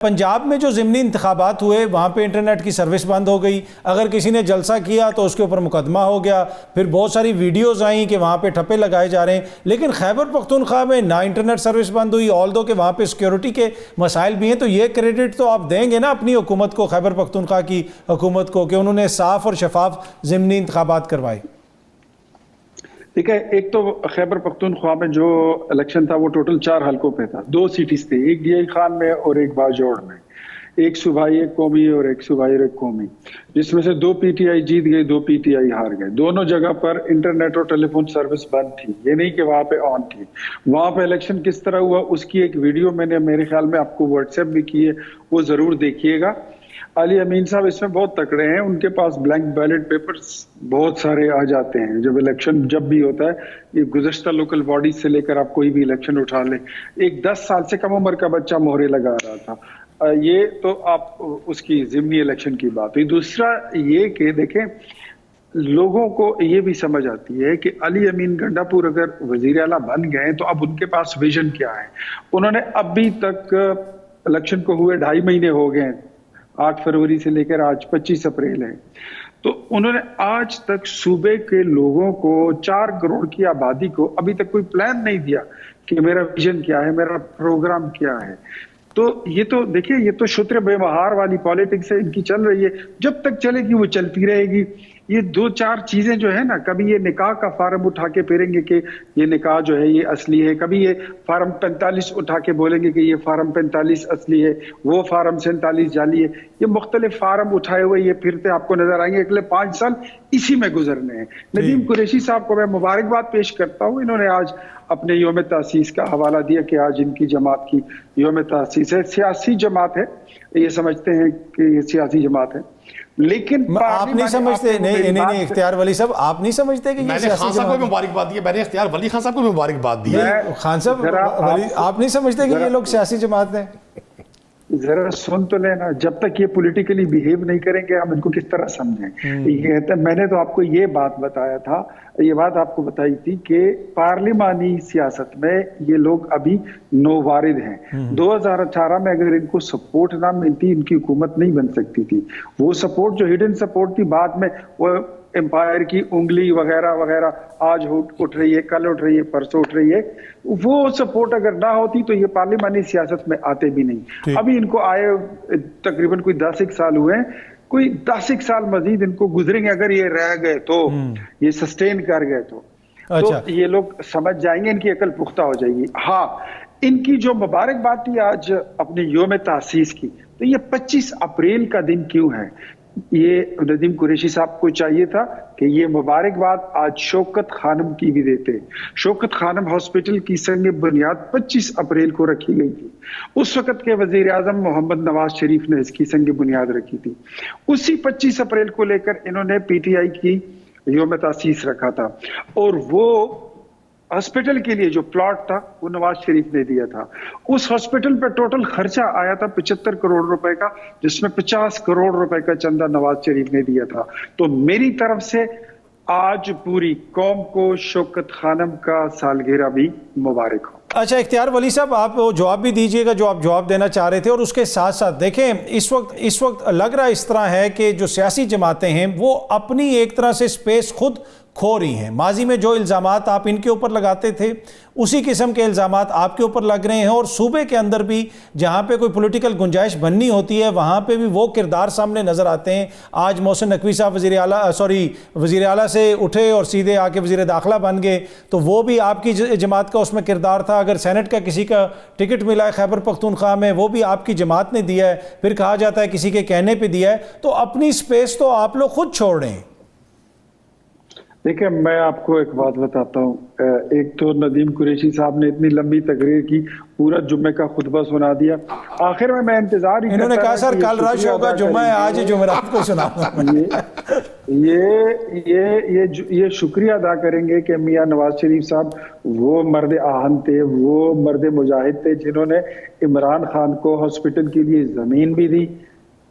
پنجاب میں جو ضمنی انتخابات ہوئے وہاں پہ انٹرنیٹ کی سروس بند ہو گئی، اگر کسی نے جلسہ کیا تو اس کے اوپر مقدمہ ہو گیا، پھر بہت ساری ویڈیوز آئیں کہ وہاں پہ ٹھپے لگائے جا رہے ہیں. لیکن خیبر پختونخوا میں نہ انٹرنیٹ سروس بند ہوئی، آلدو کہ وہاں پہ سیکیورٹی کے مسائل بھی ہیں. تو یہ کریڈٹ تو آپ دیں گے نا اپنی حکومت کو، خیبر پختونخوا کی حکومت کو، کہ انہوں نے صاف اور شفاف ضمنی انتخابات کروائے. ٹھیک ہے، ایک تو خیبر پختونخوا میں جو الیکشن تھا وہ ٹوٹل 4 حلقوں پہ تھا، 2 سیٹیز تھے، ایک ڈی آئی خان میں اور ایک باجوڑ میں، ایک صوبائی ایک قومی اور ایک صوبائی اور ایک قومی، جس میں سے 2 پی ٹی آئی جیت گئے، 2 پی ٹی آئی ہار گئے. دونوں جگہ پر انٹرنیٹ اور ٹیلی فون سروس بند تھی، یہ نہیں کہ وہاں پہ آن تھی. وہاں پہ الیکشن کس طرح ہوا اس کی ایک ویڈیو میں نے میرے خیال میں آپ کو واٹس ایپ بھی کی ہے، وہ ضرور دیکھیے گا. علی امین صاحب اس میں بہت تکڑے ہیں، ان کے پاس بلینک بیلٹ پیپرز بہت سارے آ جاتے ہیں. جب الیکشن جب بھی ہوتا ہے، یہ گزشتہ لوکل باڈی سے لے کر آپ کوئی بھی الیکشن اٹھا لیں، ایک 10 سال سے کم عمر کا بچہ مہرے لگا رہا تھا. یہ تو آپ اس کی ضمنی الیکشن کی بات ہوئی. دوسرا یہ کہ دیکھیں، لوگوں کو یہ بھی سمجھ آتی ہے کہ علی امین گنڈا پور اگر وزیر اعلیٰ بن گئے تو اب ان کے پاس ویژن کیا ہے. انہوں نے ابھی تک الیکشن کو ہوئے 2.5 مہینے ہو گئے ہیں، 8 فروری سے لے کر آج 25 اپریل ہے، تو انہوں نے آج تک صوبے کے لوگوں کو 4 کروڑ کی آبادی کو ابھی تک کوئی پلان نہیں دیا کہ میرا ویژن کیا ہے، میرا پروگرام کیا ہے. تو یہ تو دیکھیں، یہ تو شتر بے مہار والی پالیٹکس ہے ان کی، چل رہی ہے، جب تک چلے گی وہ چلتی رہے گی. یہ 2-4 چیزیں جو ہے نا، کبھی یہ نکاح کا فارم اٹھا کے پھیریں گے کہ یہ نکاح جو ہے یہ اصلی ہے، کبھی یہ فارم 45 اٹھا کے بولیں گے کہ یہ فارم 45 اصلی ہے، وہ فارم 47 جعلی ہے. یہ مختلف فارم اٹھائے ہوئے یہ پھرتے آپ کو نظر آئیں گے. اگلے 5 سال اسی میں گزرنے ہیں. ندیم قریشی صاحب کو میں مبارکباد پیش کرتا ہوں، انہوں نے آج اپنے یوم تاسیس کا حوالہ دیا کہ آج ان کی جماعت کی یوم تاسیس ہے. سیاسی جماعت ہے، یہ سمجھتے ہیں کہ یہ سیاسی جماعت ہے، لیکن آپ نہیں سمجھتے. نہیں اختیار ولی صاحب، آپ نہیں سمجھتے کہ یہ خان صاحب کو مبارکباد دی ہے، میں نے اختیار ولی خان صاحب کو مبارکباد دی ہے. خان صاحب آپ نہیں سمجھتے کہ یہ لوگ سیاسی جماعت ہیں؟ ذرا سن تو لینا، جب تک یہ پولیٹیکلی بیہیو نہیں کریں گے ہم ان کو کس طرح سمجھیں. یہ کہتے ہیں، میں نے تو آپ کو یہ بات بتایا تھا، یہ بات آپ کو بتائی تھی کہ پارلیمانی سیاست میں یہ لوگ ابھی نووارد ہیں. 2018 میں اگر ان کو سپورٹ نہ ملتی ان کی حکومت نہیں بن سکتی تھی. وہ سپورٹ جو ہڈن سپورٹ تھی، بعد میں وہ امپائر کی انگلی وغیرہ وغیرہ آج اٹھ رہی ہے، کل اٹھ رہی ہے، پرسوں اٹھ رہی ہے، وہ سپورٹ اگر نہ ہوتی تو یہ پارلیمانی سیاست میں آتے بھی نہیں. ابھی ان کو آئے تقریباً کوئی 10 سال ہوئے ہیں، کوئی 10 سال مزید ان کو گزریں گے اگر یہ رہ گئے تو، یہ سسٹین کر گئے تو یہ لوگ سمجھ جائیں گے، ان کی عقل پختہ ہو جائے گی. ہاں، ان کی جو مبارکباد تھی آج اپنی یوم تاسیس کی، تو یہ 25 اپریل کا دن کیوں ہے؟ یہ ندیم قریشی صاحب کو چاہیے تھا کہ یہ مبارکباد آج شوکت خانم کی بھی دیتے. شوکت خانم ہاسپٹل کی سنگ بنیاد 25 اپریل کو رکھی گئی تھی. اس وقت کے وزیر اعظم محمد نواز شریف نے اس کی سنگ بنیاد رکھی تھی. اسی 25 اپریل کو لے کر انہوں نے پی ٹی آئی کی یوم تاسیس رکھا تھا، اور وہ ہاسپٹل کے لیے جو پلاٹ تھا وہ نواز شریف نے دیا تھا. اس ہاسپٹل پہ ٹوٹل خرچہ آیا تھا 75 کروڑ روپے کا، جس میں 50 کروڑ روپے کا چندہ نواز شریف نے دیا تھا. تو میری طرف سے آج پوری قوم کو شوکت خانم کا سالگرہ بھی مبارک ہو. اچھا اختیار ولی صاحب، آپ جواب بھی دیجئے گا جو آپ جواب دینا چاہ رہے تھے، اور اس کے ساتھ ساتھ دیکھیں اس وقت لگ رہا اس طرح ہے کہ جو سیاسی جماعتیں ہیں وہ اپنی ایک طرح سے سپیس خود کھو رہی ہیں. ماضی میں جو الزامات آپ ان کے اوپر لگاتے تھے اسی قسم کے الزامات آپ کے اوپر لگ رہے ہیں، اور صوبے کے اندر بھی جہاں پہ کوئی پولیٹیکل گنجائش بننی ہوتی ہے وہاں پہ بھی وہ کردار سامنے نظر آتے ہیں. آج محسن نقوی صاحب وزیر اعلیٰ سے اٹھے اور سیدھے آ کے وزیر داخلہ بن گئے، تو وہ بھی آپ کی جماعت کا اس میں کردار تھا. اگر سینٹ کا کسی کا ٹکٹ ملا ہے خیبر پختونخوا میں، وہ بھی آپ کی جماعت نے دیا ہے. پھر کہا جاتا ہے کسی کے کہنے پہ دیا ہے. تو اپنی سپیس تو آپ لوگ خود چھوڑ رہے ہیں. دیکھیں، میں آپ کو ایک بات بتاتا ہوں. ایک تو ندیم قریشی صاحب نے اتنی لمبی تقریر کی، پورا جمعے کا خطبہ سنا دیا. آخر میں انتظار ہی، انہوں نے کہا سر کل رش ہوگا، جمعہ ہے، آج جمعرات کو سنا. یہ شکریہ ادا کریں گے کہ میاں نواز شریف صاحب وہ مرد آہن تھے، وہ مرد مجاہد تھے جنہوں نے عمران خان کو ہاسپٹل کے لیے زمین بھی دی،